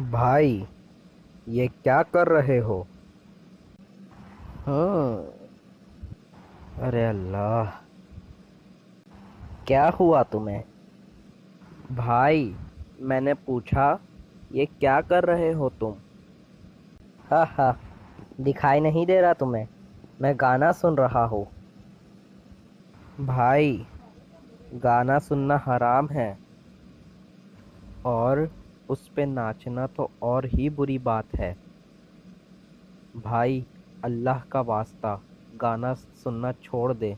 بھائی، یہ کیا کر رہے ہو؟ ارے اللہ، کیا ہوا تمہیں؟ بھائی، میں نے پوچھا یہ کیا کر رہے ہو تم؟ ہاں ہاں، دکھائی نہیں دے رہا تمہیں؟ میں گانا سن رہا ہوں۔ بھائی، گانا سننا حرام ہے، اور اس پہ ناچنا تو اور ہی بری بات ہے۔ بھائی، اللہ کا واسطہ گانا سننا چھوڑ دے۔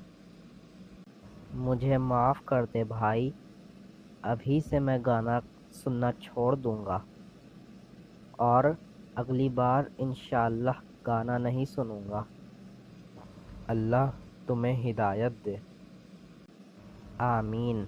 مجھے معاف کر دے بھائی، ابھی سے میں گانا سننا چھوڑ دوں گا، اور اگلی بار انشاءاللہ گانا نہیں سنوں گا۔ اللہ تمہیں ہدایت دے۔ آمین۔